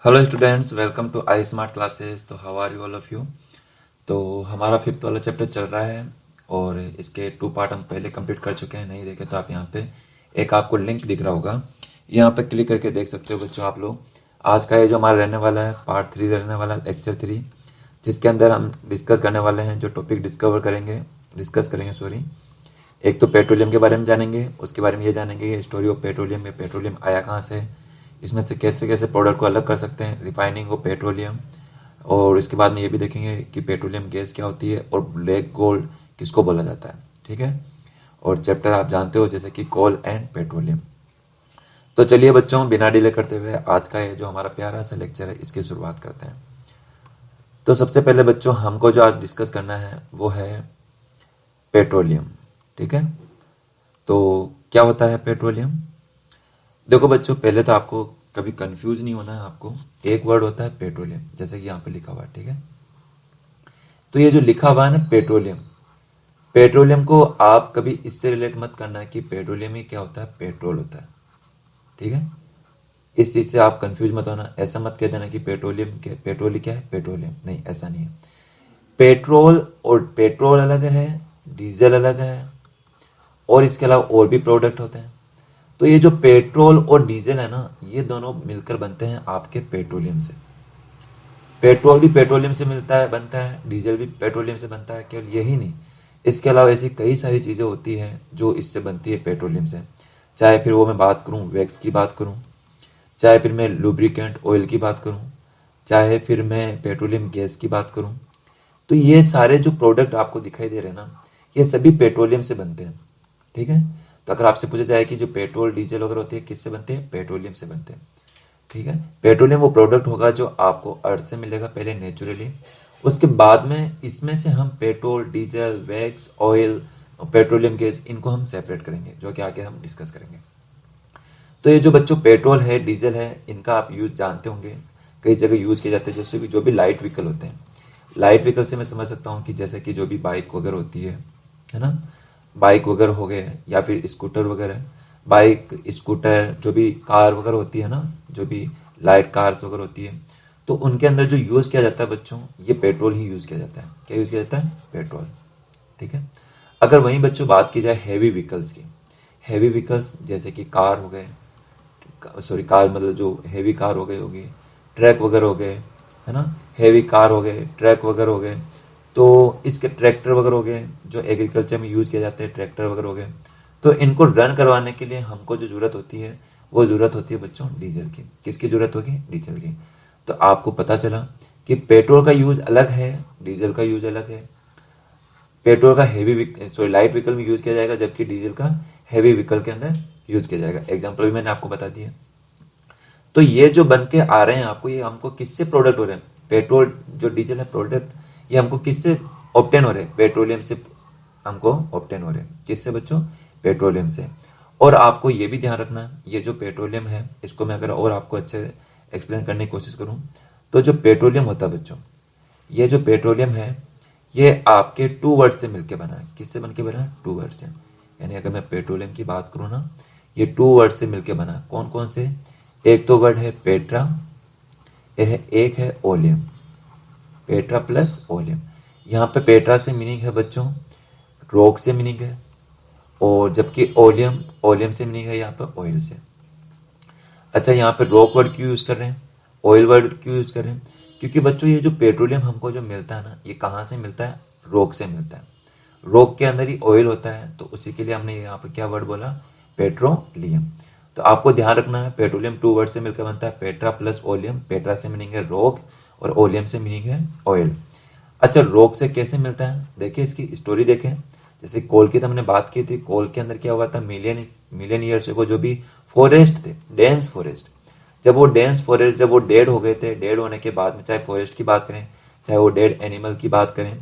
Hello students, welcome to I smart classes. तो how are you all of you. तो हमारा fifth वाला chapter चल रहा है और इसके 2 पार्ट हम पहले कंप्लीट कर चुके हैं। नहीं देखे तो आप यहाँ पे एक आपको लिंक दिख रहा होगा, यहाँ पे क्लिक करके देख सकते हो बच्चों आप लोग। आज का ये जो हमारा रहने वाला है पार्ट 3 रहने वाला है, लेक्चर 3, जिसके अंदर हम डिस्कस करने वाले हैं जो टॉपिक डिस्कस करेंगे सॉरी। एक तो पेट्रोलियम के बारे में जानेंगे, उसके बारे में ये जानेंगे स्टोरी ऑफ पेट्रोलियम में पेट्रोलियम आया कहाँ से, इसमें से कैसे कैसे प्रोडक्ट को अलग कर सकते हैं, रिफाइनिंग ऑफ पेट्रोलियम। और इसके बाद में ये भी देखेंगे कि पेट्रोलियम गैस क्या होती है और ब्लैक गोल्ड किसको बोला जाता है। ठीक है। और चैप्टर आप जानते हो जैसे कि कोल एंड पेट्रोलियम। तो चलिए बच्चों, बिना डिले करते हुए आज का ये जो हमारा प्यारा सा लेक्चर है इसकी शुरुआत करते हैं। तो सबसे पहले बच्चों हमको जो आज डिस्कस करना है वो है पेट्रोलियम। ठीक है। तो क्या होता है पेट्रोलियम। देखो बच्चों, पहले तो आपको कभी कंफ्यूज नहीं होना है। आपको एक वर्ड होता है पेट्रोलियम, जैसे कि यहाँ पे लिखा हुआ है। ठीक है। तो ये जो लिखा हुआ है ना पेट्रोलियम, पेट्रोलियम को आप कभी इससे रिलेट मत करना है कि पेट्रोलियम ही क्या होता है, पेट्रोल होता है। ठीक है। इस चीज से आप कंफ्यूज मत होना। ऐसा मत कह देना कि पेट्रोलियम क्या, पेट्रोल ही क्या है, पेट्रोलियम नहीं, ऐसा नहीं है। पेट्रोल और पेट्रोल अलग है, डीजल अलग है, और इसके अलावा और भी प्रोडक्ट होते हैं। तो ये जो पेट्रोल और डीजल है ना, ये दोनों मिलकर बनते हैं आपके पेट्रोलियम से। पेट्रोल भी पेट्रोलियम से मिलता है, बनता है, डीजल भी पेट्रोलियम से बनता है। केवल यही नहीं, इसके अलावा ऐसी कई सारी चीजें होती हैं जो इससे बनती है पेट्रोलियम से। चाहे फिर वो मैं बात करूं वैक्स की बात करूं, चाहे फिर मैं लुब्रिकेंट ऑयल की बात करूं, चाहे फिर मैं पेट्रोलियम गैस की बात करूं। तो ये सारे जो प्रोडक्ट आपको दिखाई दे रहे हैं ना, ये सभी पेट्रोलियम से बनते हैं। ठीक है। तो अगर आपसे पूछा जाए कि जो पेट्रोल डीजल वगैरह होती है किससे बनते हैं, पेट्रोलियम से बनते हैं। ठीक है। पेट्रोलियम वो प्रोडक्ट होगा जो आपको अर्थ से मिलेगा पहले नेचुरली, उसके बाद में इसमें से हम पेट्रोल डीजल वैक्स ऑयल और पेट्रोलियम गैस इनको हम सेपरेट करेंगे, जो कि आगे हम डिस्कस करेंगे। तो ये जो बच्चों पेट्रोल है डीजल है, इनका आप यूज जानते होंगे, कई जगह यूज किए जाते हैं। जैसे भी जो भी लाइट व्हीकल होते हैं, लाइट व्हीकल से मैं समझ सकता हूँ कि जैसे कि जो भी बाइक वगैरह होती है ना, बाइक वगैरह हो गए या फिर स्कूटर वगैरह। बाइक स्कूटर जो भी कार वगैरह होती है ना, जो भी लाइट कार्स वगैरह होती है, तो उनके अंदर जो यूज किया जाता है बच्चों, ये पेट्रोल ही यूज किया जाता है। क्या यूज किया जाता है, पेट्रोल। ठीक है। अगर वहीं बच्चों बात की जाए हैवी व्हीकल्स की, हैवी व्हीकल्स जैसे कि कार हो गए, सॉरी कार मतलब जो हैवी कार हो गई होगी, ट्रक वगैरह हो गए, है ना, हैवी कार हो गए, ट्रक वगैरह हो गए। तो इसके ट्रैक्टर वगैरह हो गए जो एग्रीकल्चर में यूज किए जाते हैं, ट्रैक्टर वगैरह हो गए। तो इनको रन करवाने के लिए हमको जो जरूरत होती है वो जरूरत होती है बच्चों डीजल की। किसकी जरूरत होगी, डीजल की। तो आपको पता चला कि पेट्रोल का यूज अलग है, डीजल का यूज अलग है। पेट्रोल का हैवी सॉरी लाइट व्हीकल में यूज किया जाएगा, जबकि डीजल का हैवी व्हीकल के अंदर यूज किया जाएगा। एग्जाम्पल भी मैंने आपको बता दिया। तो ये जो बन के आ रहे हैं आपको, ये हमको किससे प्रोडक्ट हो रहे हैं, पेट्रोल जो डीजल है प्रोडक्ट, ये हमको किससे ऑब्टेन हो रहे हैं, पेट्रोलियम से हमको ऑब्टेन हो रहे हैं। किससे बच्चों, पेट्रोलियम से। और आपको ये भी ध्यान रखना, ये जो पेट्रोलियम है इसको मैं अगर और आपको अच्छे एक्सप्लेन करने की कोशिश करूं, तो जो पेट्रोलियम होता है बच्चों, ये जो पेट्रोलियम है ये आपके 2 वर्ड से मिलकर बना है। किससे बन के बना है, 2 वर्ड से। यानी अगर मैं पेट्रोलियम की बात करूं ना, ये 2 वर्ड से मिलकर बना है। कौन कौन से, एक तो वर्ड है पेट्रा, एक है ओलियम। Petra plus oleum. यहाँ पे पेट्रा से मीनिंग है बच्चों रॉक से मीनिंग है, और जबकि ओलियम, ओलियम से मीनिंग है यहाँ पे ऑयल से। अच्छा, यहाँ पे रॉक वर्ड क्यों यूज कर रहे हैं, ऑयल वर्ड क्यों यूज कर रहे हैं, क्योंकि बच्चों ये जो पेट्रोलियम हमको जो मिलता है ना, ये कहाँ से मिलता है, रॉक से मिलता है। रॉक के अंदर ही ऑयल होता है, तो उसी के लिए हमने यहाँ पे क्या वर्ड बोला, पेट्रोलियम। तो आपको ध्यान रखना है पेट्रोलियम 2 वर्ड से मिलकर बनता है, पेट्रा प्लस ओलियम। पेट्रा से मीनिंग है रॉक और ओलियम से मीनिंग है ऑयल। अच्छा, रॉक से कैसे मिलता है, देखिए इसकी स्टोरी देखें। जैसे कोल की तो हमने बात की थी, कोल के अंदर क्या हुआ था, मिलियन मिलियन ईयर्स को जो भी फॉरेस्ट थे, डेंस फॉरेस्ट, जब वो डेंस फॉरेस्ट जब वो डेड हो गए थे, डेड होने के बाद में चाहे फॉरेस्ट की बात करें, चाहे वो डेड एनिमल की बात करें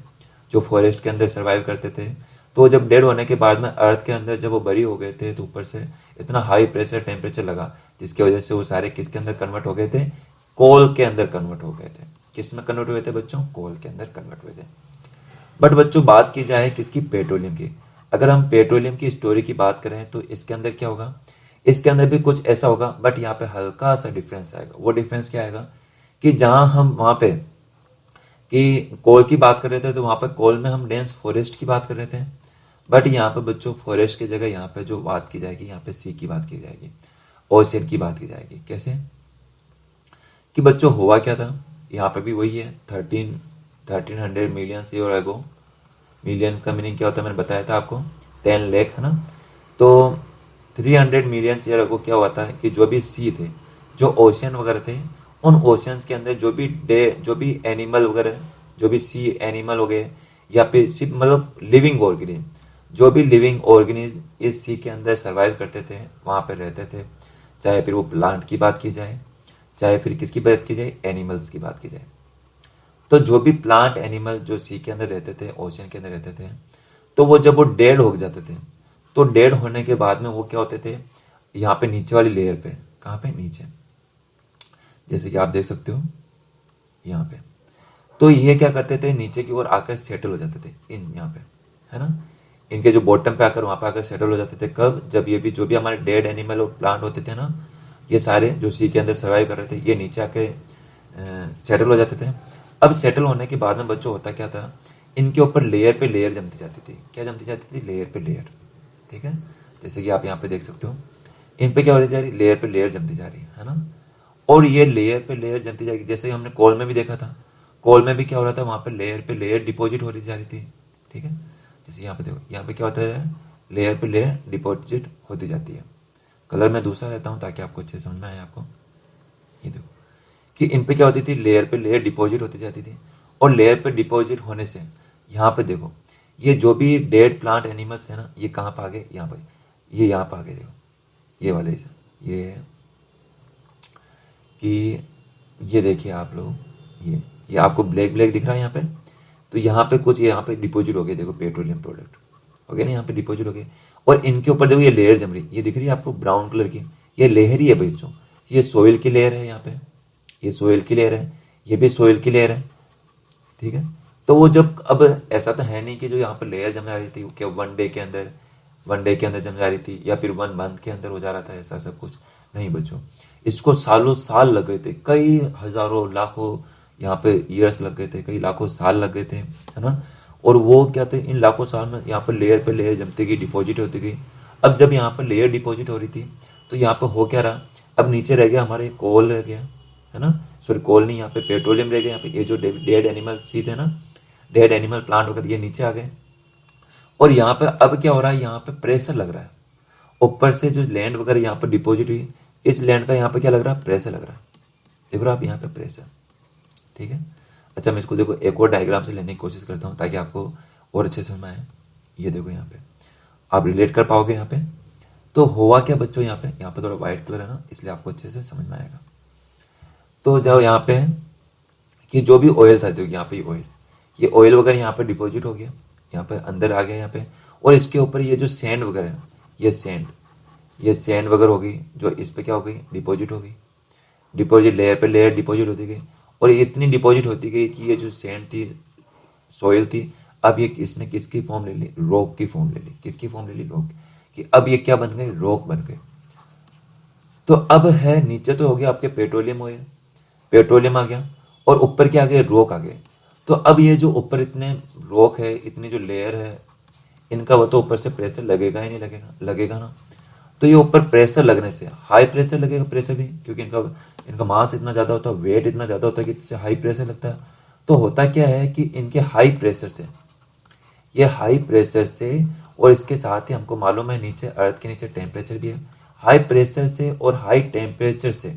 जो फॉरेस्ट के अंदर सर्वाइव करते थे, तो जब डेड होने के बाद में अर्थ के अंदर जब वो बरी हो गए थे, तो ऊपर से इतना हाई प्रेशर टेम्परेचर लगा, जिसकी वजह से वो सारे किसके अंदर कन्वर्ट हो गए थे, कोल के अंदर कन्वर्ट हो गए थे। किस में कन्वर्ट हुए थे बच्चों, कोल के अंदर कन्वर्ट हुए थे। बट बच्चों बात की जाए किसकी, पेट्रोलियम की। अगर हम पेट्रोलियम की स्टोरी की बात करें तो इसके अंदर क्या होगा, इसके अंदर भी कुछ ऐसा होगा, बट यहाँ पे हल्का सा डिफरेंस आएगा। वो डिफरेंस क्या आएगा कि जहां हम वहां पे कि कोल की बात कर रहे थे, तो वहां पे कोल में हम डेंस फॉरेस्ट की बात कर रहे थे, बट यहाँ पे बच्चों फॉरेस्ट की जगह यहाँ पे जो बात की जाएगी, यहाँ पे सी की बात की जाएगी, ओशियन की बात की जाएगी। कैसे कि बच्चों हुआ क्या था, यहाँ पे भी वही है, 1300 मिलियन ईयर एगो। मिलियन का मीनिंग क्या होता है मैंने बताया था आपको, 10 लाख है ना। तो 300 मिलियन ईयर एगो क्या हुआ था कि जो भी सी थे, जो ओशियन वगैरह थे, उन ओशियंस के अंदर जो भी एनिमल वगैरह, जो भी सी एनिमल हो गए, या फिर सिर्फ मतलब लिविंग ऑर्गेनिज्म, जो भी लिविंग ऑर्गेनिज्म इस सी के अंदर सर्वाइव करते थे, वहां पे रहते थे, चाहे फिर वो प्लांट की बात की जाए, चाहे फिर किसकी बात की जाए, एनिमल्स की बात की जाए। तो जो भी प्लांट एनिमल जो सी के अंदर रहते थे, ओशन के अंदर रहते थे, तो वो जब वो डेड हो जाते थे, तो डेड होने के बाद में वो क्या होते थे, यहाँ पे नीचे वाली लेयर पे, कहाँ पे, नीचे, जैसे कि आप देख सकते हो यहाँ पे, तो ये क्या करते थे, नीचे की ओर आकर सेटल हो जाते थे इन यहाँ पे, है ना, इनके जो बॉटम पे आकर वहां पे आकर सेटल हो जाते थे। कब, जब ये भी जो भी हमारे डेड एनिमल और प्लांट होते थे ना, ये सारे जो सी के अंदर सर्वाइव कर रहे थे, ये नीचे आके सेटल हो जाते थे। अब सेटल होने के बाद में बच्चों होता क्या था, इनके ऊपर लेयर पे लेयर जमती जाती थी। क्या जमती जाती थी, लेयर पे लेयर, ठीक है, जैसे कि आप यहाँ पे देख सकते हो, इन पे क्या हो रही जा रही, लेयर पे लेयर जमती जा रही है ना। और ये लेयर पे लेयर जमती जाएगी, जैसे हमने कोल में भी देखा था, कोल में भी क्या हो रहा था, वहां पे लेयर डिपॉजिट हो रही जा रही थी, ठीक है। जैसे यहाँ पे देखो, यहाँ पे क्या होता है, लेयर पे लेयर डिपॉजिट होती जाती है। कलर में दूसरा रहता हूँ ताकि आपको अच्छे समझ में आए आपको। ये देखो कि इन पे क्या होती थी, लेयर पे लेयर डिपॉजिट होती जाती थी, और लेयर पे डिपॉजिट होने से यहाँ पे देखो, ये जो भी डेड प्लांट एनिमल्स थे ना, ये कहाँ पे आ गए, यहाँ पे, ये यहाँ पे आ गए, देखो ये वाले, ये कि ये देखिए आप लोग, ये आपको ब्लैक ब्लैक दिख रहा है यहाँ पे, तो यहाँ पे कुछ यहाँ पे डिपॉजिट हो गए, देखो पेट्रोलियम प्रोडक्ट हो गए ना, यहाँ पे डिपॉजिट हो गए, और इनके ऊपर देखो ये लेयर जम रही, ये दिख रही है आपको ब्राउन कलर की, ये लेयर ही है बच्चों, ये सोइल की लेयर है, यहाँ पे ये सोइल की लेयर है, ये भी सोइल की लेयर है, ठीक है। तो वो जब, अब ऐसा तो है नहीं कि जो यहाँ पर लेयर जम जा रही थी क्या वन डे के अंदर जम जा रही थी, या फिर 1 मंथ के अंदर हो जा रहा था, ऐसा सब कुछ नहीं बच्चों। इसको सालों साल लग गए थे, कई हजारों लाखों यहाँ पे ईयर्स लग गए थे, कई लाखों साल लग गए थे, है ना। और वो क्या थे, इन लाखों साल में यहाँ पर लेयर जमती गई, डिपॉजिट होती गई। अब जब यहाँ पर लेयर डिपॉजिट हो रही थी, तो यहाँ पर हो क्या रहा, अब नीचे रह गया हमारे कोल रह गया, है ना, सॉरी कोल नहीं, यहाँ पे पेट्रोलियम रह गया, यहाँ पे ये जो डेड एनिमल सी थे ना, डेड एनिमल प्लांट वगैरह, ये नीचे आ गए। और यहाँ पे अब क्या हो रहा है, यहाँ पे प्रेशर लग रहा है ऊपर से, जो लैंड वगैरह यहाँ पे डिपॉजिट हुई, इस लैंड का यहाँ पे क्या लग रहा है, प्रेशर लग रहा है, देख रहे हो आप यहाँ पे प्रेशर, ठीक है। अच्छा मैं इसको देखो एक और डायग्राम से लेने की कोशिश करता हूँ ताकि आपको और अच्छे समझ में आए। ये देखो यहाँ पे आप रिलेट कर पाओगे यहाँ पे। तो हुआ क्या बच्चों, यहाँ पे थोड़ा व्हाइट कलर है ना, इसलिए आपको अच्छे से समझ में आएगा। तो जाओ यहाँ पे कि जो भी ऑयल था, देखो यहाँ पे ऑयल, ये ऑयल वगैरह यहाँ पे डिपॉजिट हो गया, यहाँ पे अंदर आ गया यहाँ पे, और इसके ऊपर ये जो सैंड वगैरह है, ये सैंड वगैरह होगी, जो इस पे क्या हो गई, डिपॉजिट हो गई, डिपॉजिट लेयर पे लेयर डिपॉजिट होती गई, और ये इतनी डिपॉजिट होती गई कि ये जो सैंड थी, सॉइल थी, अब ये इसने किसकी फॉर्म ले ली, रॉक की फॉर्म ले ली। किसकी फॉर्म ले ली, रॉक की। अब ये क्या बन गए, रॉक बन गए। तो अब है, नीचे तो हो गया आपके पेट्रोलियम ऑयल, पेट्रोलियम आ गया, और ऊपर क्या आ गया, रॉक आ गए। तो अब ये जो ऊपर इतने रॉक है, इतनी जो लेयर है, इनका वो तो ऊपर से प्रेशर लगेगा ही नहीं, लगेगा ना। तो ये ऊपर प्रेशर लगने से, हाई प्रेशर लगेगा, प्रेशर भी, क्योंकि इनका इनका मास इतना ज्यादा होता है, वेट इतना ज्यादा होता है कि इससे हाई प्रेशर लगता है। तो होता क्या है कि इनके हाई प्रेशर से, ये हाई प्रेशर से, और इसके साथ ही हमको मालूम है नीचे अर्थ के नीचे टेम्परेचर भी है, हाई प्रेशर से और हाई टेम्परेचर से,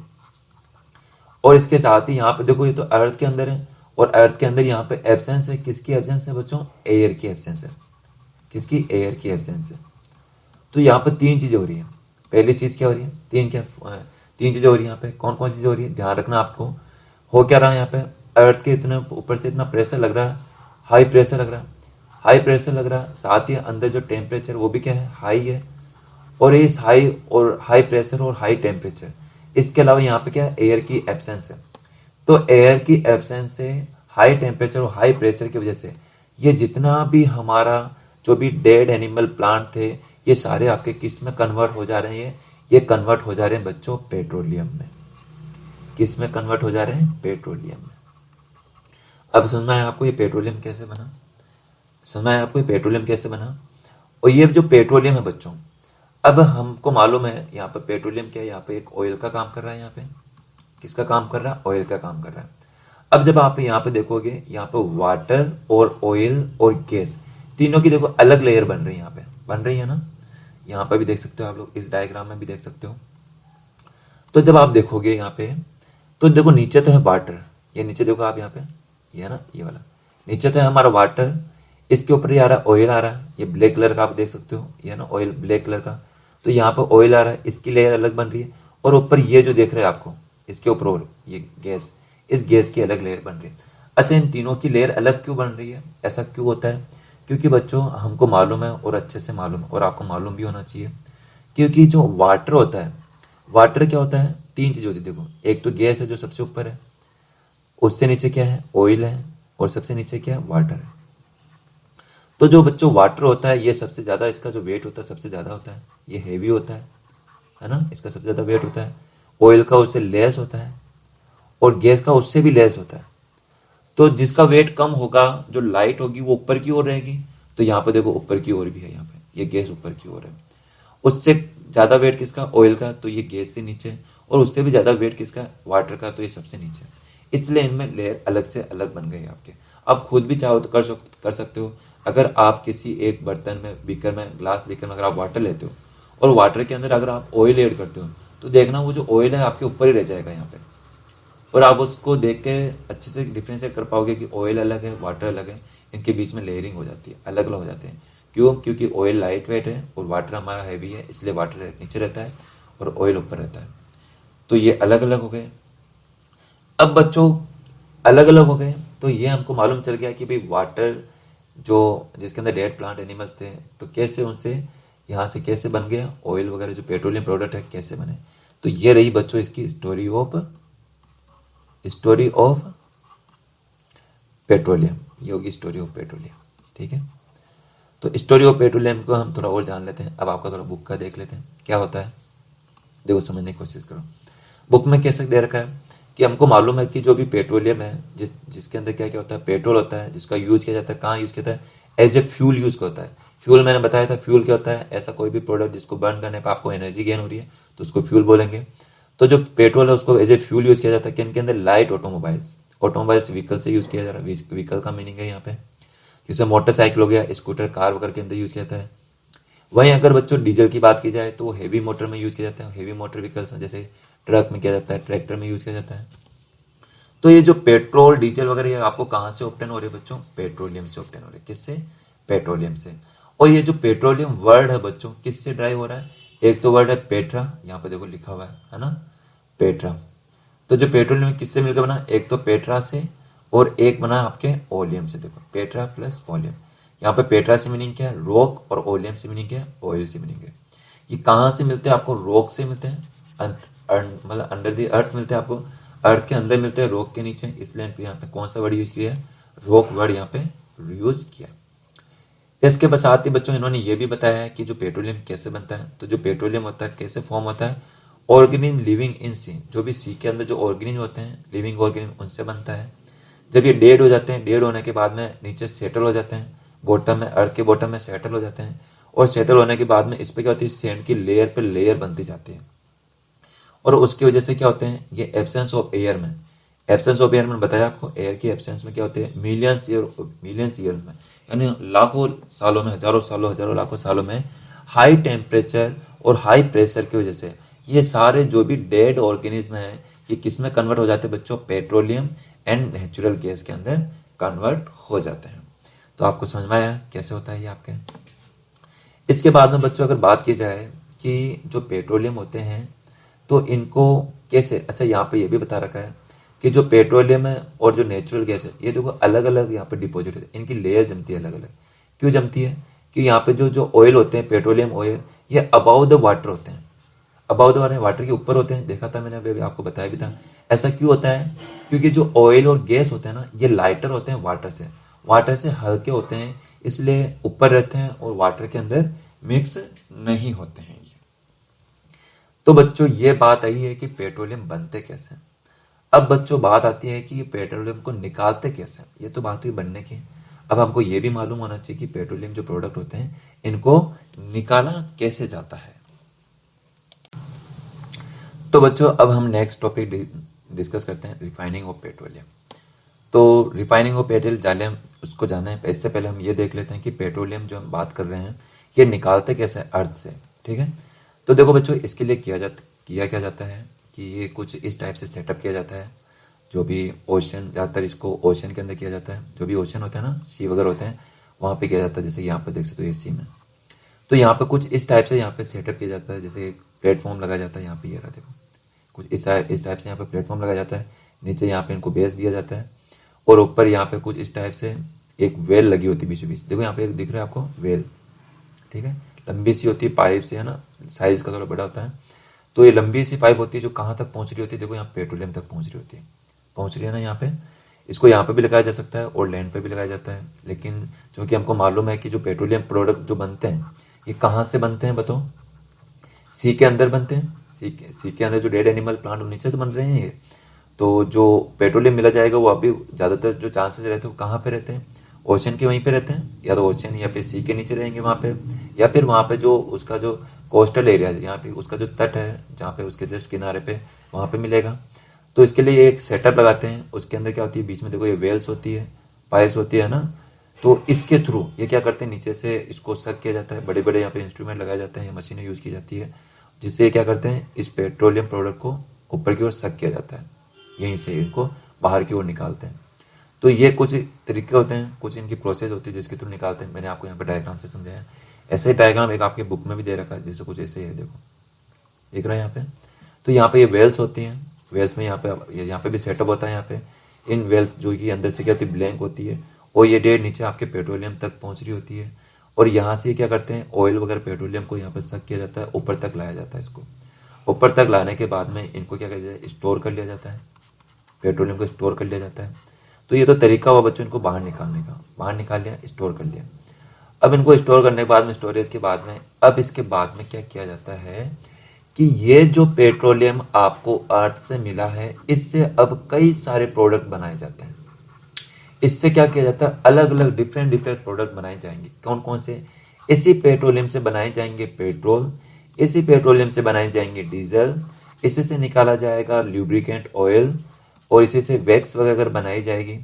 और इसके साथ ही यहाँ पे देखो ये तो अर्थ के अंदर है, और अर्थ के अंदर यहाँ पे एब्सेंस है, किसकी एब्सेंस है बच्चों, एयर की एब्सेंस है। किसकी, एयर की एब्सेंस है। तो यहाँ पर तीन चीजें हो रही है। पहली चीज क्या हो रही है, तीन चीजें हो रही है यहाँ पे। कौन कौन सी चीजें हो रही है, ध्यान रखना आपको। हो क्या रहा है यहाँ पे, अर्थ के इतने ऊपर से इतना प्रेशर लग रहा है, हाई प्रेशर लग रहा है, हाई प्रेशर लग रहा है, साथ ही अंदर जो टेम्परेचर वो भी क्या है, हाई है। और इस हाई प्रेशर और हाई टेम्परेचर, इसके अलावा यहाँ पे क्या है, एयर की एब्सेंस है। तो एयर की एब्सेंस से, हाई टेम्परेचर और हाई प्रेशर की वजह से, ये जितना भी हमारा जो भी डेड एनिमल प्लांट थे, ये सारे आपके किस में कन्वर्ट हो जा रहे हैं, ये कन्वर्ट हो जा रहे हैं बच्चों पेट्रोलियम में। किस में कन्वर्ट हो जा रहे हैं? पेट्रोलियम में। अब समझ में आया आपको ये पेट्रोलियम कैसे बना? समझ में आया आपको ये पेट्रोलियम कैसे बना? और ये जो पेट्रोलियम है बच्चों, अब हमको मालूम है यहाँ पे पेट्रोलियम क्या है, यहाँ पे एक ऑयल का काम कर रहा है। यहाँ पे किसका काम कर रहा है? ऑयल का काम कर रहा है। अब जब आप यहाँ पे देखोगे, यहाँ पे वाटर और ऑयल और गैस तीनों की देखो अलग लेयर बन रही है, यहाँ पे बन रही है ना। यहाँ पे भी देख सकते हो आप लोग, इस डायग्राम में भी देख सकते हो। तो जब आप देखोगे यहाँ पे, तो देखो नीचे तो है वाटर, ये नीचे देखो आप यहाँ पे, ये है ना, ये वाला नीचे तो है हमारा वाटर, इसके ऊपर ये आ रहा है ऑयल आ रहा है, ये ब्लैक कलर का आप देख सकते हो, ये है ना ऑयल ब्लैक कलर का। तो यहाँ पे ऑयल आ रहा है, इसकी लेयर अलग बन रही है, और ऊपर ये जो देख रहे हैं आपको, इसके ऊपर और ये गैस, इस गैस की अलग लेयर बन रही है। अच्छा, इन तीनों की लेयर अलग क्यों बन रही है? ऐसा क्यों होता है? क्योंकि बच्चों हमको मालूम है, और अच्छे से मालूम है, और आपको मालूम भी होना चाहिए, क्योंकि जो वाटर होता है, वाटर क्या होता है? तीन चीज होती है देखो, एक तो गैस है जो सबसे ऊपर है, उससे नीचे क्या है? ऑयल है, और सबसे नीचे क्या है? वाटर है। तो जो बच्चों वाटर होता है, ये सबसे ज्यादा, इसका जो वेट होता है सबसे ज्यादा होता है, ये हेवी होता है ना, इसका सबसे ज्यादा वेट होता है। ऑयल का उससे लेस होता है, और गैस का उससे भी लेस होता है। तो जिसका वेट कम होगा, जो लाइट होगी, वो ऊपर की ओर रहेगी। तो यहाँ पे देखो ऊपर की ओर भी है, यहाँ पे ये गैस ऊपर की ओर है। उससे ज्यादा वेट किसका? ऑयल का, तो ये गैस से नीचे, और उससे भी ज्यादा वेट किसका? वाटर का, तो ये सबसे नीचे। इसलिए इनमें लेयर अलग से अलग बन गई आपके। आप खुद भी चाहो तो कर सकते हो। अगर आप किसी एक बर्तन में, बीकर में, ग्लास बीकर में अगर आप वाटर लेते हो, और वाटर के अंदर अगर आप ऑयल ऐड करते हो, तो देखना वो जो ऑयल है आपके ऊपर ही रह जाएगा यहाँ पे, और आप उसको देख के अच्छे से डिफ्रेंशिएट कर पाओगे कि ऑयल अलग है, वाटर अलग है। इनके बीच में लेयरिंग हो जाती है, अलग अलग हो जाते हैं। क्यों? क्योंकि ऑयल लाइट वेट है और वाटर हमारा हैवी है, इसलिए वाटर नीचे रहता है और ऑयल ऊपर रहता है। तो ये अलग अलग हो गए। अब बच्चों अलग अलग हो गए, तो ये हमको मालूम चल गया कि भाई वाटर जो, जिसके अंदर डेड प्लांट एनिमल्स थे, तो कैसे उनसे यहाँ से कैसे बन गया ऑयल वगैरह, जो पेट्रोलियम प्रोडक्ट है कैसे बने। तो ये रही बच्चों इसकी स्टोरी ऑफ पेट्रोलियम, ये होगी स्टोरी ऑफ पेट्रोलियम। ठीक है, तो स्टोरी ऑफ पेट्रोलियम को हम थोड़ा और जान लेते हैं। अब आपका थोड़ा बुक का देख लेते हैं क्या होता है, देखो समझने की कोशिश करो। बुक में कैसे दे रखा है कि हमको मालूम है कि जो भी पेट्रोलियम है, जिसके अंदर क्या क्या होता है, पेट्रोल होता है, जिसका यूज किया जाता है, कहाँ यूज किया जाता है? एज ए फ्यूल यूज होता है। फ्यूल मैंने बताया था, फ्यूल क्या होता है? ऐसा कोई भी प्रोडक्ट जिसको बर्न करने पर आपको एनर्जी गेन हो रही है, तो उसको फ्यूल बोलेंगे। तो जो पेट्रोल है उसको एज ए फ्यूल यूज किया जाता है, कि इनके अंदर लाइट ऑटोमोबाइल्स व्हीकल से यूज किया जा रहा है। व्हीकल का मीनिंग है यहाँ पे, जैसे मोटरसाइकिल हो गया, स्कूटर, कार वगैरह के अंदर यूज किया जाता है। वहीं अगर बच्चों डीजल की बात की जाए, तो वो हेवी मोटर में यूज किया जाता है। हेवी मोटर व्हीकल्स में जैसे ट्रक में किया जाता है, ट्रैक्टर में यूज किया जाता है। तो ये जो पेट्रोल डीजल वगैरह, ये आपको कहाँ से ऑब्टेन हो रहे हैं बच्चों? पेट्रोलियम से ऑब्टेन हो रहे हैं। किससे? पेट्रोलियम से। और ये जो पेट्रोलियम वर्ड है बच्चों, किससे ड्राइव हो रहा है? एक तो वर्ड है पेट्रा, यहाँ पे देखो लिखा हुआ है ना, पेट्रा। तो जो पेट्रोलियम किससे मिलकर बना? एक तो पेट्रा से, और एक बना आपके ओलियम से। देखो पेट्रा प्लस ओलियम। यहाँ पे पेट्रा से मीनिंग क्या है? रॉक, और ओलियम से मीनिंग क्या है? ऑयल से मीनिंग है। ये कहाँ से मिलते हैं आपको? रॉक से मिलते हैं, मतलब अंडर द अर्थ मिलते हैं आपको, अर्थ के अंदर मिलते हैं, रॉक के नीचे। इसलिए यहाँ पे कौन सा वर्ड यूज किया है? रॉक वर्ड यहाँ पे यूज किया। इसके साथ ही बच्चों इन्होंने ये भी बताया है कि जो पेट्रोलियम कैसे बनता है। तो जो पेट्रोलियम होता है कैसे फॉर्म होता है? ऑर्गेनिज्म लिविंग इन सी, जो भी सी के अंदर जो ऑर्गेनिज्म होते हैं, लिविंग ऑर्गेनिज्म, उनसे बनता है। जब ये डेड हो जाते हैं, डेड होने के बाद में नीचे सेटल हो जाते हैं, बॉटम में, अर्थ के बॉटम में सेटल हो जाते हैं। और सेटल होने के बाद में इस पे क्या होती है? सैंड की लेयर पे लेयर बनती जाती है। और उसकी वजह से क्या होते हैं? ये एब्सेंस ऑफ एयर में, एब्सेंस ऑफ एयर में बताया आपको, एयर की एब्सेंस में क्या होते हैं? मिलियंस ईयर में, यानी लाखों सालों में, हजारों सालों, हजारों लाखों सालों में हाई टेम्परेचर और हाई प्रेशर की वजह से ये सारे जो भी डेड ऑर्गेनिज्म है, ये किस में कन्वर्ट हो जाते हैं बच्चों? पेट्रोलियम एंड नेचुरल गैस के अंदर कन्वर्ट हो जाते हैं। तो आपको समझ में आया कैसे होता है ये आपके। इसके बाद में बच्चों अगर बात की जाए कि जो पेट्रोलियम होते हैं, तो इनको कैसे, अच्छा यहाँ पे ये भी बता रखा है कि जो पेट्रोलियम है और जो नेचुरल गैस है, ये देखो अलग अलग यहाँ पे डिपॉजिट है, इनकी लेयर जमती है अलग अलग। क्यों जमती है? कि यहाँ पे जो जो ऑयल होते हैं, पेट्रोलियम ऑयल, ये अबाउ द वाटर होते हैं, अबाउ द वाटर के ऊपर होते हैं। देखा था मैंने, अभी आपको बताया भी था। ऐसा क्यों होता है? क्योंकि जो ऑयल और गैस होते हैं ना, ये लाइटर होते हैं वाटर से हल्के होते हैं, इसलिए ऊपर रहते हैं और वाटर के अंदर मिक्स नहीं होते हैं। तो बच्चों ये बात आई है कि पेट्रोलियम बनते कैसे हैं। अब बच्चों बात आती है कि पेट्रोलियम को निकालते कैसे हैं। ये तो बात हुई बनने की। अब हमको ये भी मालूम होना चाहिए कि पेट्रोलियम जो प्रोडक्ट होते हैं इनको निकाला कैसे जाता है। तो बच्चों अब हम नेक्स्ट टॉपिक डिस्कस करते हैं, रिफाइनिंग ऑफ पेट्रोलियम। तो रिफाइनिंग ऑफ पेट्रोल जाने उसको जाना है, इससे पहले हम ये देख लेते हैं कि पेट्रोलियम जो हम बात कर रहे हैं ये निकालते कैसे हैं अर्थ से। ठीक है, तो देखो बच्चों इसके लिए किया क्या जाता है कि ये कुछ इस टाइप से सेटअप किया जाता है। जो भी ओशन, ज़्यादातर इसको ओशन के अंदर किया जाता है। जो भी ओशन होता है ना, सी वगैरह होते हैं, वहाँ पे किया जाता है। जैसे यहाँ पे देख सकते हो ये सी में, तो यहाँ पे कुछ इस टाइप से यहाँ पे सेटअप किया जाता है। जैसे प्लेटफॉर्म लगाया जाता है, यहाँ पे ये रहा देखो, कुछ इस टाइप से यहाँ पे प्लेटफॉर्म लगाया जाता है। नीचे यहाँ पे इनको बेस दिया जाता है और ऊपर यहाँ पे कुछ इस टाइप से एक वेल लगी होती है बीचों बीच। देखो यहाँ पे एक दिख रहा है आपको वेल, ठीक है, लंबी सी होती है, पाइप से है ना, साइज का थोड़ा बड़ा होता है। तो ये लंबी सी पाइप होती है जो कहाँ तक पहुंच रही होती है, देखो यहाँ पेट्रोलियम तक पहुंच रही होती है, पहुंच रही है ना यहाँ पे। इसको यहाँ पे भी लगाया जा सकता है और लैंड पे भी लगाया जाता है। लेकिन क्योंकि हमको मालूम है कि जो पेट्रोलियम प्रोडक्ट जो बनते हैं ये कहाँ से बनते हैं बताओ, सी के अंदर बनते हैं। सी के अंदर जो डेड एनिमल प्लांट उन्हीं से तो बन रहे हैं ये। तो जो पेट्रोलियम मिला जाएगा वो अभी ज़्यादातर जो चांसेस रहते हैं वो कहाँ पे रहते हैं, ओशन के वहीं पे रहते हैं। या तो ओशन या फिर सी के नीचे रहेंगे वहाँ पे, या फिर वहाँ पे जो उसका जो कोस्टल एरिया है, यहाँ पे उसका जो तट है जहाँ पे उसके जस्ट किनारे पे, वहाँ पे मिलेगा। तो इसके लिए एक सेटअप लगाते हैं। उसके अंदर क्या होती है, बीच में देखो ये वेल्स होती है, पाइप्स होती है ना। तो इसके थ्रू ये क्या करते हैं, नीचे से इसको सक किया जाता है। बड़े बड़े यहाँ पे इंस्ट्रूमेंट लगाए जाते हैं या मशीनें यूज़ की जाती है, जिससे ये क्या करते हैं, इस पेट्रोलियम प्रोडक्ट को ऊपर की ओर सक किया जाता है। यहीं से इनको बाहर की ओर निकालते हैं। तो ये कुछ तरीके होते हैं, कुछ इनकी प्रोसेस होती है जिसके थ्रू निकालते हैं। मैंने आपको यहाँ पे डायग्राम से समझाया। ऐसे ही डायग्राम एक आपके बुक में भी दे रखा है, जैसे कुछ ऐसे ही है, देखो दिख रहा है यहाँ पे। तो यहाँ पे ये वेल्स होती हैं, वेल्स में यहाँ पे भी सेटअप होता है। यहाँ पे इन वेल्स जो कि अंदर से क्या होती है, ब्लैंक होती है, और ये डेट नीचे आपके पेट्रोलियम तक पहुंच रही होती है। और यहाँ से क्या करते हैं, ऑयल वगैरह पेट्रोलियम को यहाँ पे सक किया जाता है, ऊपर तक लाया जाता है। इसको ऊपर तक लाने के बाद में इनको क्या किया जाता है, स्टोर कर लिया जाता है। पेट्रोलियम को स्टोर कर लिया जाता है। तो ये तो तरीका हुआ बच्चों इनको बाहर निकालने का, बाहर निकाल लिया, स्टोर कर लिया। अब इनको स्टोर करने के बाद में, स्टोरेज के बाद में, अब इसके बाद में क्या किया जाता है कि ये जो पेट्रोलियम आपको अर्थ से मिला है इससे अब कई सारे प्रोडक्ट बनाए जाते हैं। इससे क्या किया जाता है, अलग अलग डिफरेंट डिफरेंट प्रोडक्ट बनाए जाएंगे। कौन कौन से, इसी पेट्रोलियम से बनाए जाएंगे पेट्रोल, इसी पेट्रोलियम से बनाए जाएंगे डीजल, इसी से निकाला जाएगा ल्यूब्रिकेंट ऑयल, और इसी से वैक्स वगैरह बनाई जाएगी।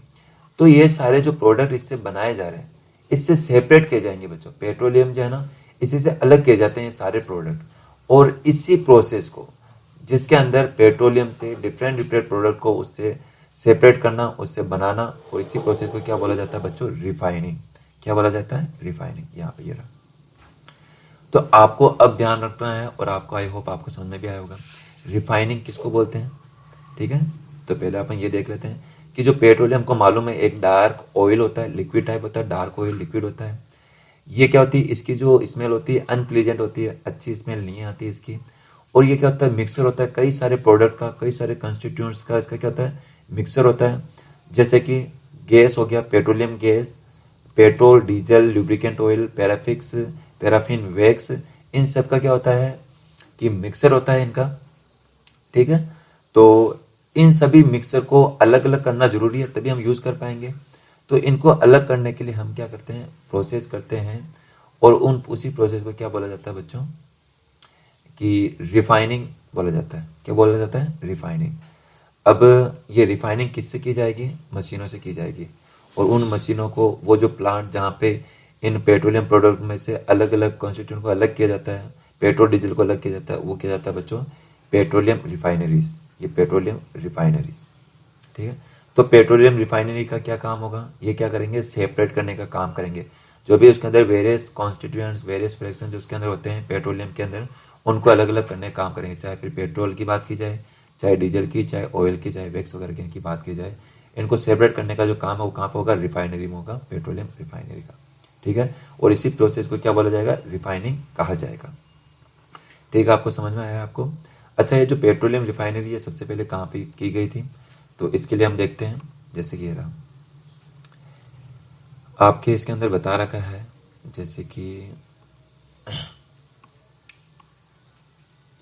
तो ये सारे जो प्रोडक्ट इससे बनाए जा रहे हैं इससे सेपरेट किए जाएंगे बच्चों। पेट्रोलियम जो है ना, इसी से अलग किए जाते हैं ये सारे प्रोडक्ट। और इसी प्रोसेस को, जिसके अंदर पेट्रोलियम से डिफरेंट डिफरेंट प्रोडक्ट को उससे सेपरेट करना, उससे बनाना, और इसी प्रोसेस को क्या बोला जाता है बच्चों, रिफाइनिंग। क्या बोला जाता है, रिफाइनिंग। यहाँ पे ये रहा। तो आपको अब ध्यान रखना है, और आपको आई होप आपको समझ में भी आया होगा रिफाइनिंग किसको बोलते हैं। ठीक है, तो पहले अपन ये देख लेते हैं कि जो पेट्रोलियम को मालूम है एक डार्क ऑयल होता है, लिक्विड टाइप होता है, डार्क ऑयल लिक्विड होता है। ये क्या होती है, इसकी जो स्मेल होती है अनप्लीजेंट होती है, अच्छी स्मेल नहीं आती इसकी। और ये क्या होता है, मिक्सर होता है कई सारे प्रोडक्ट का, कई सारे कंस्टिट्यूएंट्स का इसका क्या होता है, मिक्सर होता है। जैसे कि गैस हो गया, petroleum gas, petrol, diesel, lubricant oil, paraffins, paraffin, wax, इन सब का क्या होता है कि मिक्सर होता है इनका। ठीक है, तो इन सभी मिक्सर को अलग अलग करना जरूरी है, तभी हम यूज कर पाएंगे। तो इनको अलग करने के लिए हम क्या करते हैं, प्रोसेस करते हैं। और उसी प्रोसेस को क्या बोला जाता है बच्चों, कि रिफाइनिंग बोला जाता है। क्या बोला जाता है, रिफाइनिंग। अब ये रिफाइनिंग किससे की जाएगी, मशीनों से की जाएगी। और उन मशीनों को, वो जो प्लांट जहाँ पे इन पेट्रोलियम प्रोडक्ट में से अलग अलग कॉन्स्टिट्यूंट को अलग किया जाता है, पेट्रोल डीजल को अलग किया जाता है, वो किया जाता है बच्चों पेट्रोलियम रिफाइनरीज। ये पेट्रोलियम रिफाइनरीज, ठीक है। तो पेट्रोलियम रिफाइनरी का क्या काम होगा, ये क्या करेंगे, सेपरेट करने का काम करेंगे। जो भी उसके अंदर वेरियस कॉन्स्टिट्यूएंट्स, वेरियस फ्रैक्शन जो उसके अंदर होते हैं पेट्रोलियम के अंदर, उनको अलग अलग करने का काम करेंगे। चाहे फिर पेट्रोल की बात की जाए, चाहे डीजल की, चाहे ऑयल की, चाहे वैक्स वगैरह की बात की जाए, इनको सेपरेट करने का जो काम है वो कहाँ पर होगा, रिफाइनरी में होगा, पेट्रोलियम रिफाइनरी का। ठीक है, और इसी प्रोसेस को क्या बोला जाएगा, रिफाइनिंग कहा जाएगा। ठीक है, आपको समझ में आया आपको। अच्छा, ये जो पेट्रोलियम रिफाइनरी है सबसे पहले कहाँ पे की गई थी, तो इसके लिए हम देखते हैं। जैसे कि ये रहा, आपके इसके अंदर बता रखा है, जैसे कि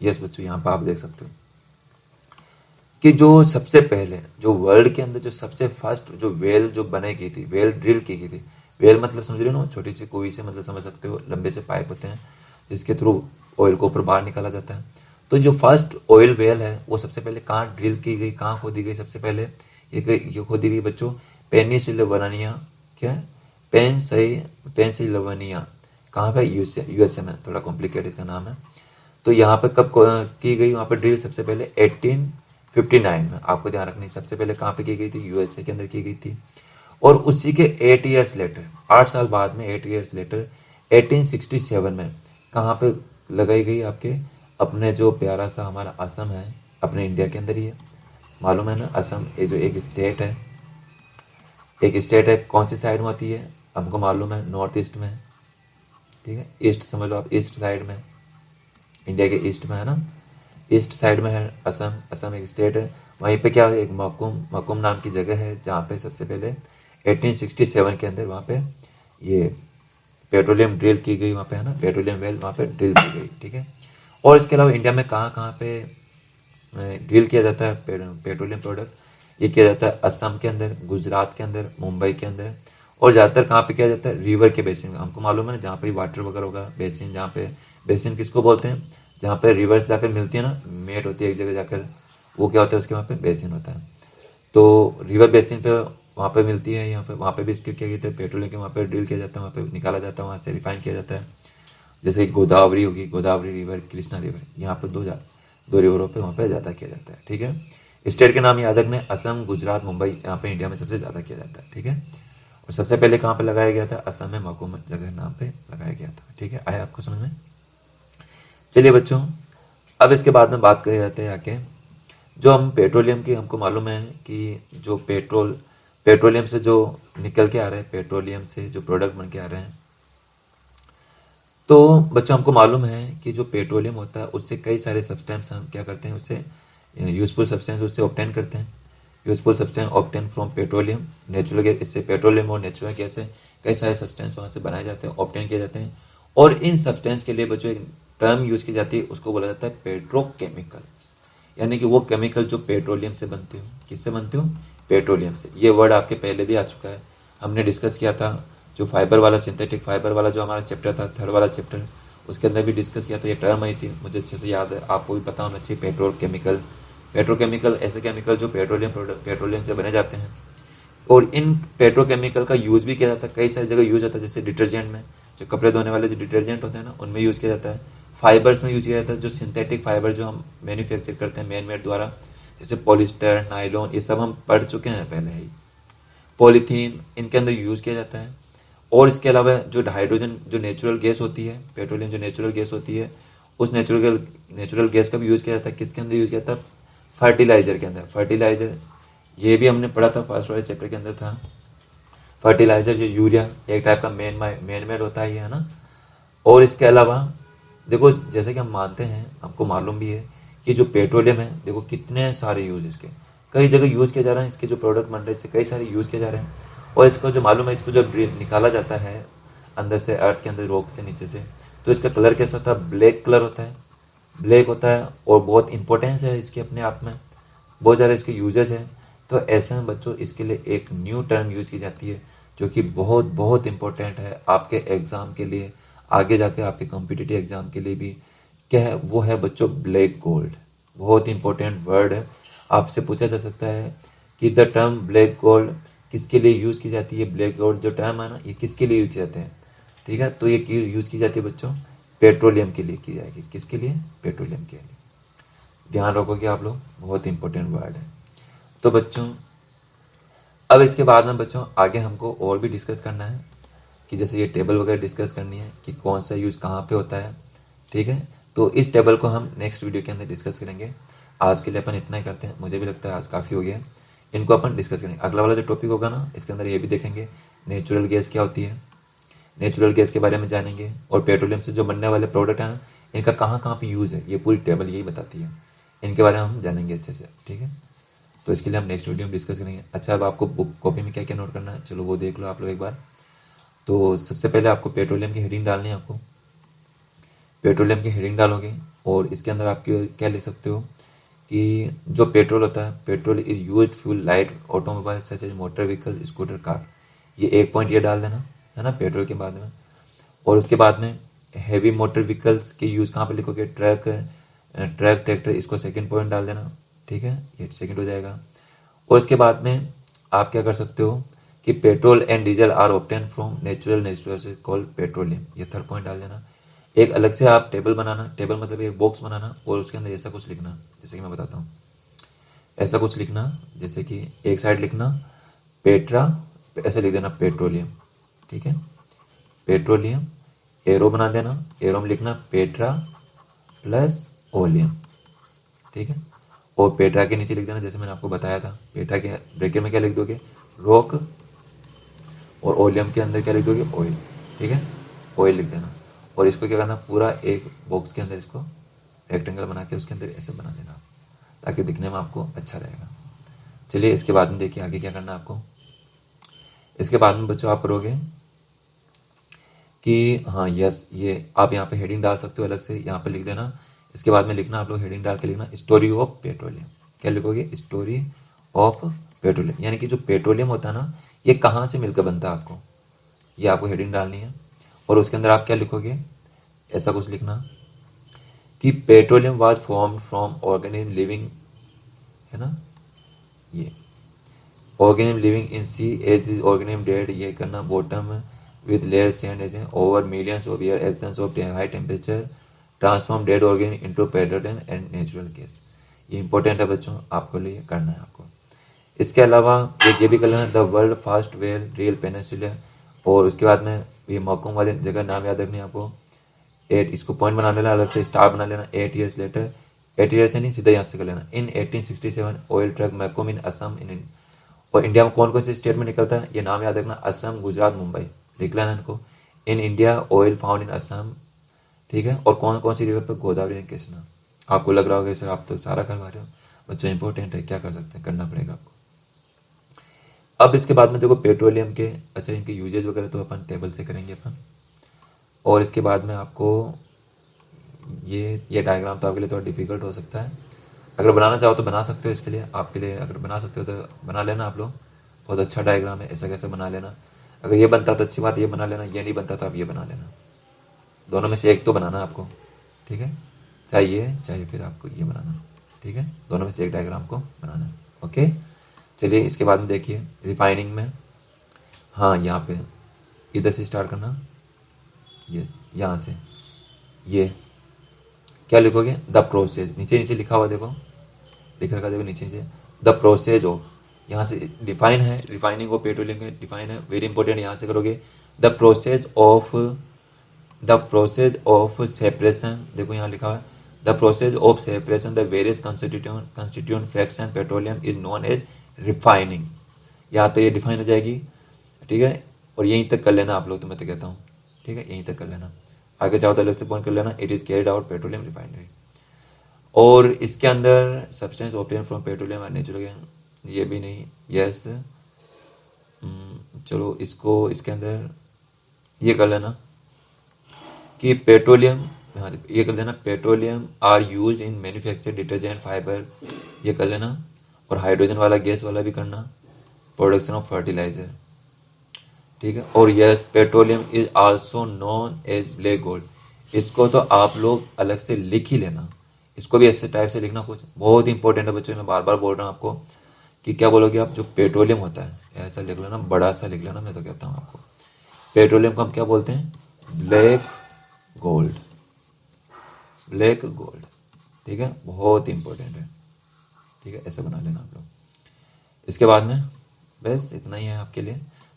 यस बच्चों, यहाँ पर आप देख सकते हो कि जो सबसे पहले जो वर्ल्ड के अंदर जो सबसे फर्स्ट जो वेल जो बनाई गई थी, वेल ड्रिल की गई थी। वेल मतलब समझ रहे हो ना, छोटी सी कुई से, मतलब समझ सकते हो, लंबे से पाइप होते हैं जिसके थ्रू ऑयल को ऊपर बाहर निकाला जाता है। तो जो फर्स्ट ऑयल वेल है वो सबसे पहले कहाँ ड्रिल की गई, कहाँ खोदी गई सबसे पहले? ये खोदी गई बच्चों पेनिसिल्वेनिया, क्या है? पेंसिल्वेनिया। कहाँ पे? यूएसए में। थोड़ा कॉम्प्लिकेटेड इसका नाम है। तो यहाँ पे कब की गई वहाँ पे ड्रिल? सबसे पहले 1859 में। आपको ध्यान रखनी, सबसे पहले कहाँ पे की गई थी? यूएसए के अंदर की गई थी। और उसी के 8 ईयर्स लेटर, 8 साल बाद में, 8 ईयर्स लेटर 1867 में कहाँ पे लगाई गई? आपके अपने जो प्यारा सा हमारा असम है, अपने इंडिया के अंदर ही है, मालूम है ना? असम ये जो एक स्टेट है, एक स्टेट है, कौन सी साइड में होती है हमको मालूम है? नॉर्थ ईस्ट में। ठीक है, ईस्ट समझ लो आप, ईस्ट साइड में, इंडिया के ईस्ट में है ना, ईस्ट साइड में है असम। असम एक स्टेट है। वहीं पे क्या है? एक मकुम, मकुम नाम की जगह है जहाँ पे सबसे पहले 1867 के अंदर वहाँ पे ये पेट्रोलियम ड्रिल की गई, वहाँ पे है ना, पेट्रोलियम वेल वहाँ पे ड्रिल की गई। ठीक है। और इसके अलावा इंडिया में कहाँ कहाँ पे ड्रिल किया जाता है पेट्रोलियम प्रोडक्ट? ये किया जाता है असम के अंदर, गुजरात के अंदर, मुंबई के अंदर। और ज़्यादातर कहाँ पे किया जाता है? रिवर के बेसिन में। हमको मालूम है ना, जहाँ पे वाटर वगैरह होगा, बेसिन, जहाँ पे बेसिन किसको बोलते हैं? जहाँ पे रिवर्स जाकर मिलती है ना, मेट होती है एक जगह जाकर, वो क्या होता है? उसके वहाँ पे बेसिन होता है। तो रिवर बेसिन पे वहाँ पे मिलती है, यहाँ पे वहाँ पे भी इसके क्या कहते हैं? पेट्रोलियम के वहाँ पे ड्रिल किया जाता है, वहाँ पे निकाला जाता है, वहाँ से रिफाइन किया जाता है। जैसे गोदावरी होगी, गोदावरी रिवर, कृष्णा रिवर, यहाँ पे दो रिवरों पे वहाँ पे ज़्यादा किया जाता है। ठीक है। स्टेट के नाम याद रखने, असम, गुजरात, मुंबई, यहाँ पे इंडिया में सबसे ज़्यादा किया जाता है। ठीक है। और सबसे पहले कहाँ पे लगाया गया था? असम में मकुम जगह नाम पे लगाया गया था। ठीक है, आया आपको समझ में? चलिए बच्चों, अब इसके बाद में बात करी जाते हैं आके, जो हम पेट्रोलियम की, हमको मालूम है कि जो पेट्रोलियम से जो निकल के आ रहे हैं, पेट्रोलियम से जो प्रोडक्ट बन के आ रहे हैं, तो बच्चों हमको मालूम है कि जो पेट्रोलियम होता है उससे कई सारे सब्सटेंस हम क्या करते हैं, उससे यूजफुल सब्सटेंस उससे ऑब्टेन करते हैं। Useful substance obtain from petroleum, natural gas, इससे पेट्रोलियम और नेचुरल गैस से कई सारे सब्सटेंस वहाँ से बनाए जाते हैं, ऑब्टेन किए जाते हैं। और इन सब्सटेंस के लिए बच्चों एक टर्म यूज की जाती है, उसको बोला जाता है पेट्रोकेमिकल। यानी कि वो केमिकल जो पेट्रोलियम से बनते हो। किससे बनते हो? पेट्रोलियम से। ये वर्ड आपके पहले भी आ चुका है, हमने डिस्कस किया था। जो फाइबर वाला, सिंथेटिक फाइबर वाला जो हमारा चैप्टर था, थर्ड वाला चैप्टर, उसके अंदर भी डिस्कस किया था। ये टर्म आई थी, मुझे अच्छे से याद है, आपको भी पता होना चाहिए। पेट्रोकेमिकल, पेट्रोकेमिकल ऐसे केमिकल जो पेट्रोलियम से बने जाते हैं। और इन पेट्रोकेमिकल का यूज भी किया जाता है, कई सारी जगह यूज होता है। जैसे डिटर्जेंट में, जो कपड़े धोने वाले जो डिटर्जेंट होते हैं ना, उनमें यूज किया जाता है। फाइबर्स में यूज किया जाता है, जो सिंथेटिक फाइबर जो हम मैन्युफैक्चर करते हैं मैन मेड द्वारा, जैसे पॉलिस्टर, नायलॉन, ये सब हम पढ़ चुके हैं पहले ही। पॉलीथीन, इनके अंदर यूज किया जाता है। और इसके अलावा जो हाइड्रोजन जो नेचुरल गैस होती है, पेट्रोलियम जो नेचुरल गैस होती है, उस नेचुरल गैस का भी यूज किया जाता है। किसके अंदर यूज किया जाता है? फर्टिलाइजर के अंदर। फर्टिलाइजर ये भी हमने पढ़ा था, फर्स्ट वाले चैप्टर के अंदर था। फर्टिलाइजर जो यूरिया, एक टाइप का मैन मेड होता है ये, है ना। और इसके अलावा देखो, जैसे कि हम मानते हैं, हमको मालूम भी है कि जो पेट्रोलियम है, देखो कितने सारे यूज इसके, कई जगह यूज किया जा रहा है। इसके जो प्रोडक्ट बन रहे हैं इससे कई सारे यूज किए जा रहे हैं। और इसको जो मालूम है, इसको जो निकाला जाता है अंदर से, अर्थ के अंदर, रॉक से नीचे से, तो इसका कलर कैसा होता है? ब्लैक कलर होता है, ब्लैक होता है। और बहुत इंपॉर्टेंस है इसके अपने आप में, बहुत ज़्यादा इसके यूजेज है। तो ऐसे में बच्चों इसके लिए एक न्यू टर्म यूज की जाती है, जो कि बहुत बहुत इंपॉर्टेंट है आपके एग्जाम के लिए, आगे जाके आपके कॉम्पिटिटिव एग्जाम के लिए भी। क्या है वो? है बच्चों ब्लैक गोल्ड। बहुत इंपॉर्टेंट वर्ड है, आपसे पूछा जा सकता है कि द टर्म ब्लैक गोल्ड किसके लिए यूज की जाती है? ब्लैक गोल्ड जो टर्म है ना, ये किसके लिए यूज किए जाते हैं? ठीक है, तो ये यूज की जाती है बच्चों पेट्रोलियम के लिए की जाएगी। किसके लिए? पेट्रोलियम के लिए। ध्यान रखोगे आप लोग, बहुत इंपॉर्टेंट वर्ड है। तो बच्चों, अब इसके बाद में बच्चों आगे हमको और भी डिस्कस करना है, कि जैसे ये टेबल वगैरह डिस्कस करनी है कि कौन सा यूज कहाँ पे होता है। ठीक है, तो इस टेबल को हम नेक्स्ट वीडियो के अंदर डिस्कस करेंगे। आज के लिए अपन इतना ही करते हैं, मुझे भी लगता है आज काफ़ी हो गया है। इनको अपन डिस्कस करेंगे। अगला वाला जो टॉपिक होगा ना, इसके अंदर ये भी देखेंगे नेचुरल गैस क्या होती है, नेचुरल गैस के बारे में जानेंगे। और पेट्रोलियम से जो बनने वाले प्रोडक्ट हैं ना, इनका कहाँ कहाँ पे यूज़ है, ये पूरी टेबल यही बताती है। इनके बारे में हम जानेंगे अच्छे से। ठीक है, तो इसके लिए हम नेक्स्ट वीडियो में डिस्कस करेंगे। अच्छा, अब आपको बुक कॉपी में क्या क्या नोट करना है, चलो वो देख लो आप लोग एक बार। तो सबसे पहले आपको पेट्रोलियम की हेडिंग डालनी है। आपको पेट्रोलियम की हेडिंग डालोगे और इसके अंदर आप क्या लिख सकते हो कि जो पेट्रोल होता है, petrol is use fuel light automobile such as motor vehicle scooter car, ये एक पॉइंट ये डाल देना है ना पेट्रोल के बाद में। और उसके बाद में हैवी मोटर व्हीकल्स के यूज कहाँ पे लिखोगे, ट्रक, ट्रैक्टर, इसको सेकंड पॉइंट डाल देना, ठीक है, ये सेकंड हो जाएगा। और इसके बाद में आप क्या कर सकते हो कि petrol and diesel are obtain from natural resources called petroleum, ये थर्ड पॉइंट डाल देना। एक अलग से आप टेबल बनाना, टेबल मतलब एक बॉक्स बनाना और उसके अंदर ऐसा कुछ लिखना, जैसे कि मैं बताता हूँ, ऐसा कुछ लिखना, जैसे कि एक साइड लिखना पेट्रा, ऐसे लिख देना पेट्रोलियम, ठीक है, पेट्रोलियम, एरो बना देना, एरो में लिखना पेट्रा प्लस ओलियम, ठीक है। और पेट्रा के नीचे लिख देना, जैसे मैंने आपको बताया था, पेट्रा के ब्रैकेट में क्या लिख दोगे, रॉक, और ओलियम के अंदर क्या लिख दोगे, ऑयल, ठीक है, ऑयल लिख देना। और इसको क्या करना, पूरा एक बॉक्स के अंदर इसको रेक्टेंगल बना के उसके अंदर ऐसे बना देना, ताकि दिखने में आपको अच्छा रहेगा। चलिए इसके बाद में देखिए आगे क्या करना है आपको। इसके बाद में बच्चों आप करोगे कि हाँ यस, ये आप यहाँ पे हेडिंग डाल सकते हो अलग से, यहाँ पे लिख देना। इसके बाद में लिखना, आप लोग हेडिंग डाल के लिखना स्टोरी ऑफ पेट्रोलियम, क्या लिखोगे, स्टोरी ऑफ पेट्रोलियम, यानी कि जो पेट्रोलियम होता है ना, ये कहाँ से मिलकर बनता है आपको, ये आपको हेडिंग डालनी है। और उसके अंदर आप क्या लिखोगे, ऐसा कुछ लिखना कि petroleum was formed from organism living, है ना, ये organism living in sea as this organism dead, ये करना, bottom with layer sand as over millions of year, absence of high temperature transform dead organism into petroleum and natural gas, ये important है बच्चों, आपको लिए करना है आपको। इसके अलावा ये भी कर लेना, the world first well real peninsula, और उसके बाद में ये मौकों वाले जगह नाम याद रखनी है आपको। 8, इसको पॉइंट बना लेना, अलग से स्टार बना लेना, 8 ईयर्स लेटर, 8 ईयर्स से नहीं सीधा यहाँ से कर लेना। इन 1867 ऑयल ट्रक मैकोम इन असम, इन, और इंडिया में कौन कौन से स्टेट में निकलता है ये नाम याद रखना, असम, गुजरात, मुंबई, लिख लेना इनको। In India oil found in Assam, ठीक है। और कौन कौन सी रिवर पर, गोदावरी एंड कृष्णा। आपको लग रहा होगा सर आप तो सारा करवा रहे हो, बच्चों इंपॉर्टेंट है, क्या कर सकते हैं, करना पड़ेगा आपको। अब इसके बाद में देखो पेट्रोलियम के, अच्छा इनके यूजेज वगैरह तो अपन टेबल से करेंगे अपन। और इसके बाद में आपको ये डायग्राम तो आपके लिए थोड़ा डिफिकल्ट हो सकता है, अगर बनाना चाहो तो बना सकते हो, इसके लिए आपके लिए अगर बना सकते हो तो बना लेना आप लोग, बहुत अच्छा डायग्राम है, ऐसा कैसे बना लेना। अगर ये बनता तो अच्छी बात, ये बना लेना, ये नहीं बनता तो आप ये बना लेना, दोनों में से एक तो बनाना आपको, ठीक है, चाहे फिर आपको ये बनाना, ठीक है, दोनों में से एक डायग्राम को बनाना है, ओके। चलिए इसके बाद में देखिए रिफाइनिंग में, हाँ यहाँ पे इधर से स्टार्ट करना, यस यहाँ से, ये क्या लिखोगे, द प्रोसेस, नीचे नीचे लिखा हुआ देखो, लिख रखा देखो नीचे नीचे, द प्रोसेस ऑफ, यहाँ से डिफाइन है, रिफाइनिंग ऑफ पेट्रोलियम का डिफाइन है, वेरी इंपॉर्टेंट, यहाँ से करोगे द प्रोसेस ऑफ सेपरेशन, देखो यहाँ लिखा हुआ है the process of separation the various constituent fraction petroleum is known as refining, यहाँ तक ये डिफाइन हो जाएगी, ठीक है। और यहीं तक कर लेना आप लोग, तो मैं तो कहता हूँ, ठीक है, यहीं तक कर लेना, आगे चाहो तो अलग से पॉइंट कर लेना, it is carried out petroleum refinery. और इसके अंदर substance obtain from petroleum and natural gas, ये भी नहीं, यस, चलो इसको इसके अंदर ये कर लेना कि पेट्रोलियम, हाँ ये कर लेना, petroleum are use in manufacture detergent fibre, ये कर लेना। और हाइड्रोजन वाला गैस वाला भी करना, प्रोडक्शन ऑफ फर्टिलाइजर, ठीक है। और yes petroleum is also known as black gold, इसको तो आप लोग अलग से लिख ही लेना, इसको भी ऐसे टाइप से लिखना, कुछ बहुत इंपॉर्टेंट है बच्चों, मैं बार बार बोल रहा हूँ आपको कि क्या बोलोगे आप, जो पेट्रोलियम होता है ऐसा लिख लेना, बड़ा सा लिख लेना, मैं तो कहता हूँ आपको पेट्रोलियम को हम क्या बोलते हैं, ब्लैक गोल्ड, ब्लैक गोल्ड, ठीक है, बहुत इंपॉर्टेंट है, ठीक है, ऐसे बना लेना आप लोग। इसके बाद में बस इतना ही है आपके लिए,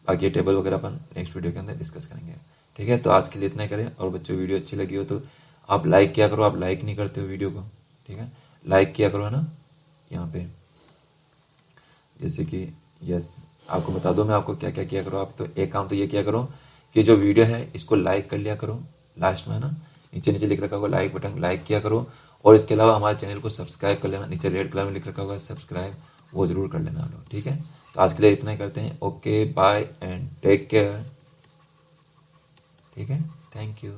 बाकी टेबल वगैरह अपन नेक्स्ट वीडियो के अंदर डिस्कस करेंगे, ठीक है। तो आज के लिए इतना ही करें, और बच्चों वीडियो अच्छी लगी हो तो आप लाइक किया करो, आप लाइक नहीं करते हो वीडियो को, ठीक है, लाइक किया करो, है ना, यहाँ पे जैसे कि यस, आपको बता दो मैं आपको क्या क्या किया करो, आप तो एक काम तो ये किया करो कि जो वीडियो है इसको लाइक कर लिया करो, लास्ट में है ना, नीचे नीचे लिख रखा होगा लाइक बटन, लाइक किया करो। और इसके अलावा हमारे चैनल को सब्सक्राइब कर लेना, नीचे रेड कलर में लिख रखा होगा सब्सक्राइब, वो जरूर कर लेना आप लोग, ठीक है। तो आज के लिए इतना ही करते हैं, okay bye and take care, ठीक है, थैंक यू।